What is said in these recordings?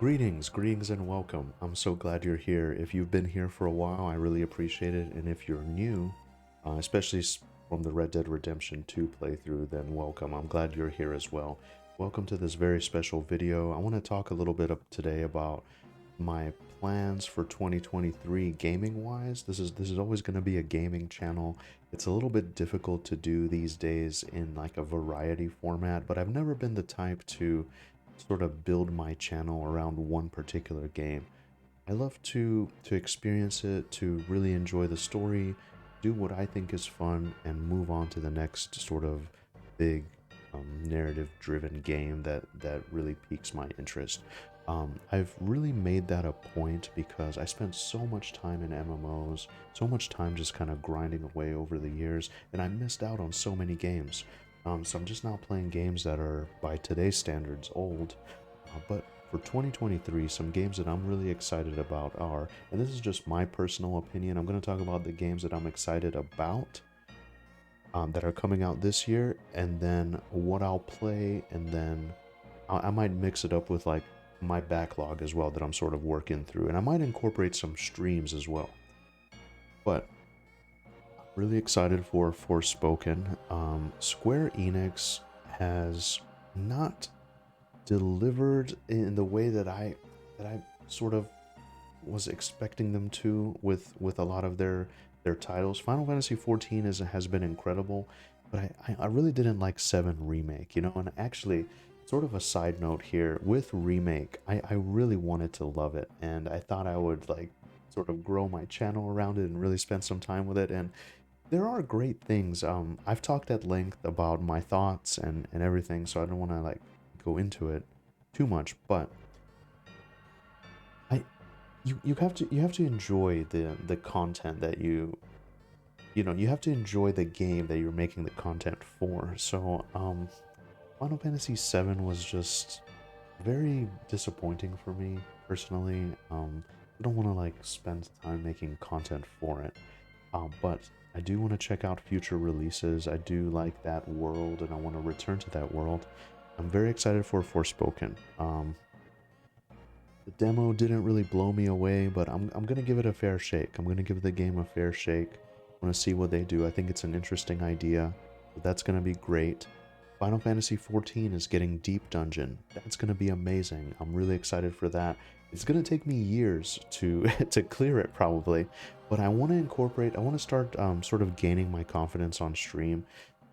Greetings, and welcome. I'm so glad you're here. If you've been here for a while, I really appreciate it. And if you're new, especially from the Red Dead Redemption 2 playthrough, then welcome. I'm glad you're here as well. Welcome to this very special video. I want to talk a little bit today about my plans for 2023 gaming wise. This is always going to be a gaming channel. It's a little bit difficult to do these days in like a variety format, but I've never been the type to sort of build my channel around one particular game. I love to experience it, to really enjoy the story, do what I think is fun, and move on to the next sort of big narrative-driven game that really piques my interest. I've really made that a point because I spent so much time in MMOs, so much time just kind of grinding away over the years, and I missed out on so many games. So I'm just now playing games that are, by today's standards, old. But for 2023, some games that I'm really excited about are, and this is just my personal opinion, I'm going to talk about the games that I'm excited about that are coming out this year, and then what I'll play, and then I might mix it up with like my backlog as well that I'm sort of working through, and I might incorporate some streams as well. But really excited for Forspoken. Square Enix has not delivered in the way that I sort of was expecting them to with a lot of their titles. Final Fantasy 14 has been incredible, but I really didn't like 7 Remake, you know. And actually, sort of a side note here with Remake, I really wanted to love it, and I thought I would like sort of grow my channel around it and really spend some time with it. And there are great things. I've talked at length about my thoughts and everything, so I don't want to like go into it too much. But I, you have to enjoy the content that you have to enjoy the game that you're making the content for. So Final Fantasy VII was just very disappointing for me personally. I don't want to like spend time making content for it. But I do want to check out future releases. I do like that world, and I want to return to that world. I'm very excited for Forspoken. The demo didn't really blow me away, but I'm gonna give it a fair shake. I'm gonna give the game a fair shake. I want to see what they do. I think it's an interesting idea. But that's gonna be great. Final Fantasy XIV is getting Deep Dungeon. That's gonna be amazing. I'm really excited for that. It's gonna take me years to to clear it probably, but I want to incorporate. I want to start sort of gaining my confidence on stream.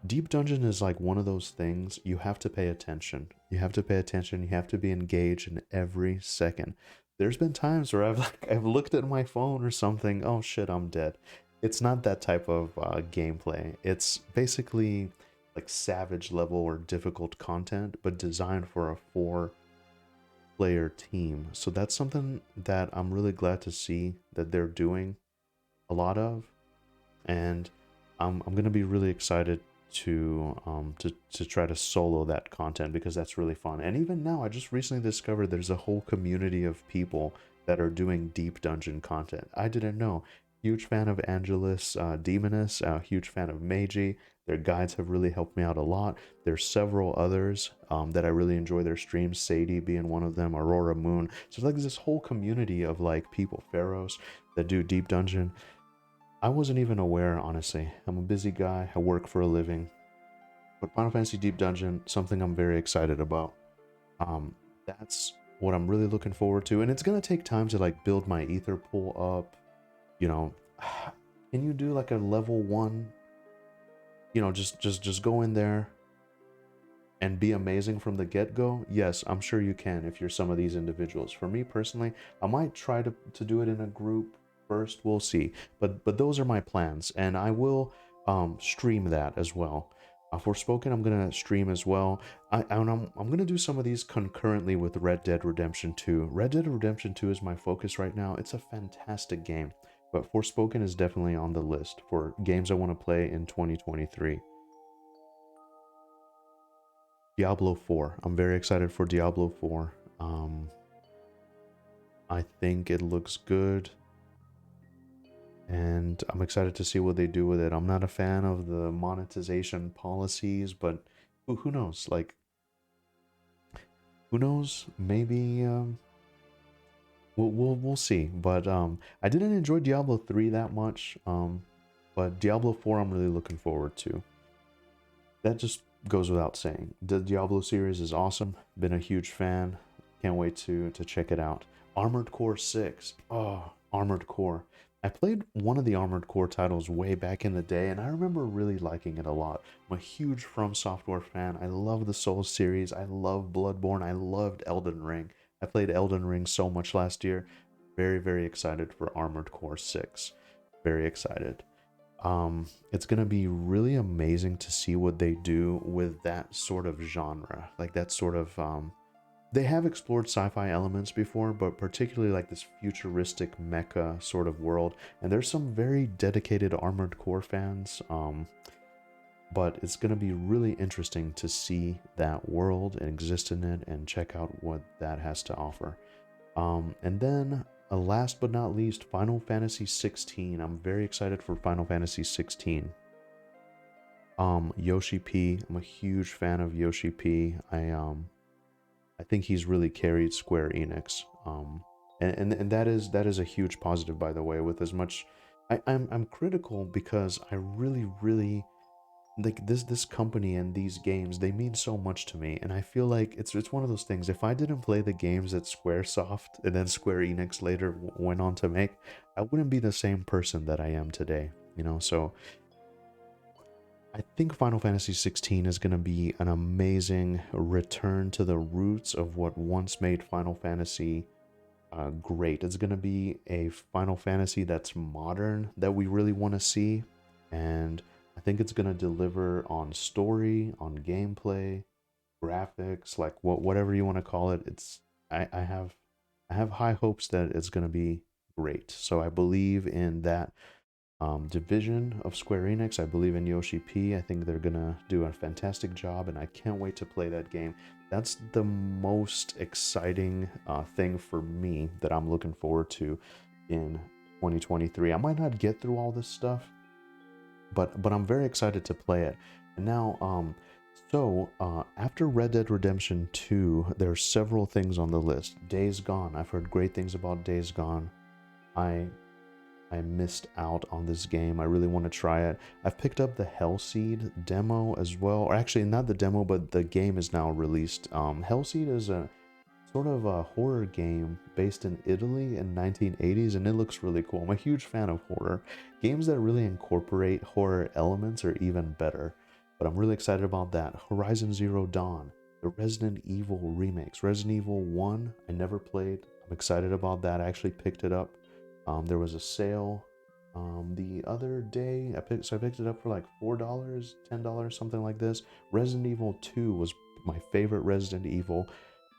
Deep Dungeon is like one of those things you have to pay attention. You have to pay attention. You have to be engaged in every second. There's been times where I've looked at my phone or something. Oh shit, I'm dead. It's not that type of gameplay. It's basically like savage level or difficult content, but designed for a 4-player team. So that's something that I'm really glad to see that they're doing a lot of, and I'm gonna be really excited to try to solo that content because that's really fun. And even now, I just recently discovered there's a whole community of people that are doing deep dungeon content. I didn't know. Huge fan of Angelus Demoness, huge fan of Meiji. Their guides have really helped me out a lot. There's several others that I really enjoy their streams, Sadie being one of them, Aurora Moon. So like this whole community of like people, pharaohs, that do deep dungeon. I wasn't even aware, honestly. I'm a busy guy, I work for a living. But Final Fantasy Deep Dungeon, something I'm very excited about. That's what I'm really looking forward to. And it's gonna take time to like build my ether pool up. You know, can you do like a level 1? You know, just go in there and be amazing from the get-go? Yes, I'm sure you can if you're some of these individuals. For me personally, I might try to do it in a group first. We'll see. But those are my plans, and I will stream that as well. Forspoken, I'm gonna stream as well. I'm gonna do some of these concurrently with Red Dead Redemption 2. Red Dead Redemption 2 is my focus right now. It's a fantastic game, but Forspoken is definitely on the list for games I want to play in 2023. Diablo 4. I'm very excited for Diablo 4. I think it looks good, and I'm excited to see what they do with it. I'm not a fan of the monetization policies, but who knows? Like, who knows? Maybe we'll see. But I didn't enjoy Diablo 3 that much. But Diablo 4 I'm really looking forward to. That just goes without saying. The Diablo series is awesome. Been a huge fan. Can't wait to check it out. Armored Core 6. Oh, Armored Core. I played one of the Armored Core titles way back in the day, and I remember really liking it a lot. I'm a huge From Software fan. I love the Souls series. I love Bloodborne. I loved Elden Ring. I played Elden Ring so much last year. Very, very excited for Armored Core 6. Very excited. It's gonna be really amazing to see what they do with that sort of genre, like that sort of they have explored sci-fi elements before, but particularly like this futuristic mecha sort of world, and there's some very dedicated Armored Core fans. But it's gonna be really interesting to see that world and exist in it and check out what that has to offer. And then, last but not least, Final Fantasy 16. I'm very excited for Final Fantasy 16. Yoshi P. I'm a huge fan of Yoshi P. I think he's really carried Square Enix. And that is a huge positive, by the way. With as much, I'm critical because I really like this company and these games, they mean so much to me, and I feel like it's one of those things. If I didn't play the games that Squaresoft and then Square Enix later went on to make, I wouldn't be the same person that I am today, you know. So I think Final Fantasy 16 is going to be an amazing return to the roots of what once made Final Fantasy great. It's going to be a Final Fantasy that's modern, that we really want to see. And I think it's going to deliver on story, on gameplay, graphics, like whatever you want to call it. I have high hopes that it's going to be great. So I believe in that division of Square Enix. I believe in Yoshi P. I think they're gonna do a fantastic job, and I can't wait to play that game. That's the most exciting thing for me that I'm looking forward to in 2023. I might not get through all this stuff, but I'm very excited to play it. And now, after Red Dead Redemption 2, there are several things on the list. Days Gone. I've heard great things about Days Gone. I I missed out on this game. I really want to try it. I've picked up the Hellseed demo as well. Or actually, not the demo, but the game is now released. Hellseed is a sort of a horror game based in Italy in 1980s, and it looks really cool. I'm a huge fan of horror. Games that really incorporate horror elements are even better. But I'm really excited about that. Horizon Zero Dawn, the Resident Evil remakes. Resident Evil 1, I never played. I'm excited about that. I actually picked it up. There was a sale the other day. So I picked it up for like $4, $10, something like this. Resident Evil 2 was my favorite Resident Evil.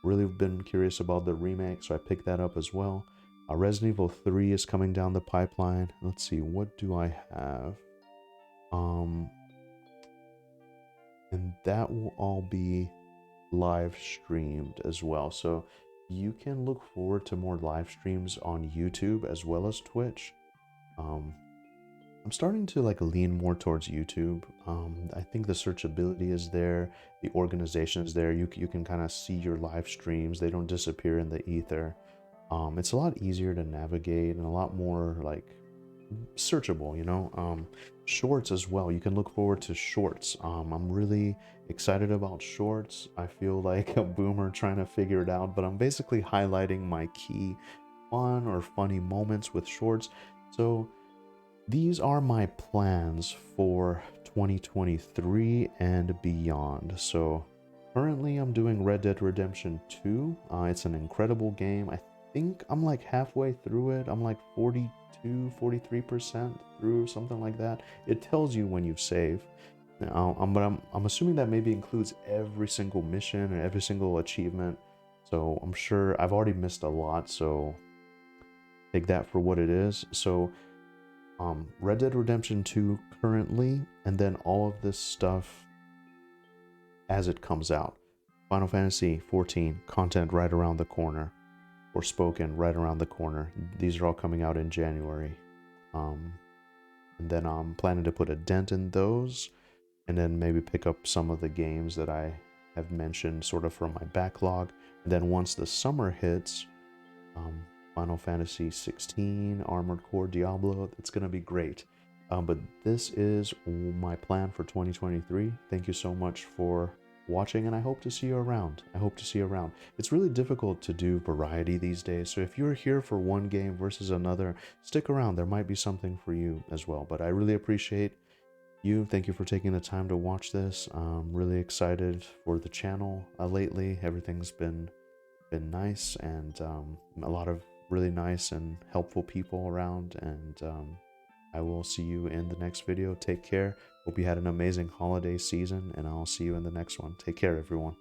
Really been curious about the remake, so I picked that up as well. Resident Evil 3 is coming down the pipeline. Let's see, what do I have? Um, and that will all be live streamed as well. So you can look forward to more live streams on YouTube as well as Twitch. Um, I'm starting to like lean more towards YouTube. I think the searchability is there, the organization is there. You can kind of see your live streams; they don't disappear in the ether. It's a lot easier to navigate and a lot more like searchable, you know. Shorts as well. You can look forward to shorts. I'm really excited about shorts. I feel like a boomer trying to figure it out, but I'm basically highlighting my key fun or funny moments with shorts. So these are my plans for 2023 and beyond. So currently I'm doing Red Dead Redemption 2. It's an incredible game. I think I'm like halfway through it. I'm like 42, 43% through, something like that. It tells you when you save. But I'm assuming that maybe includes every single mission and every single achievement. So I'm sure I've already missed a lot, so take that for what it is. So Red Dead Redemption 2 currently, and then all of this stuff as it comes out. Final Fantasy 14 content right around the corner, or spoken right around the corner. These are all coming out in January. Um, and then I'm planning to put a dent in those, and then maybe pick up some of the games that I have mentioned sort of from my backlog. And then once the summer hits, um, Final Fantasy 16, Armored Core, Diablo. It's going to be great. But this is my plan for 2023. Thank you so much for watching, and I hope to see you around. I hope to see you around. It's really difficult to do variety these days, so if you're here for one game versus another, stick around. There might be something for you as well. But I really appreciate you. Thank you for taking the time to watch this. I'm really excited for the channel lately. Everything's been nice, and a lot of really nice and helpful people around, and I will see you in the next video. Take care. Hope you had an amazing holiday season, and I'll see you in the next one. Take care, everyone.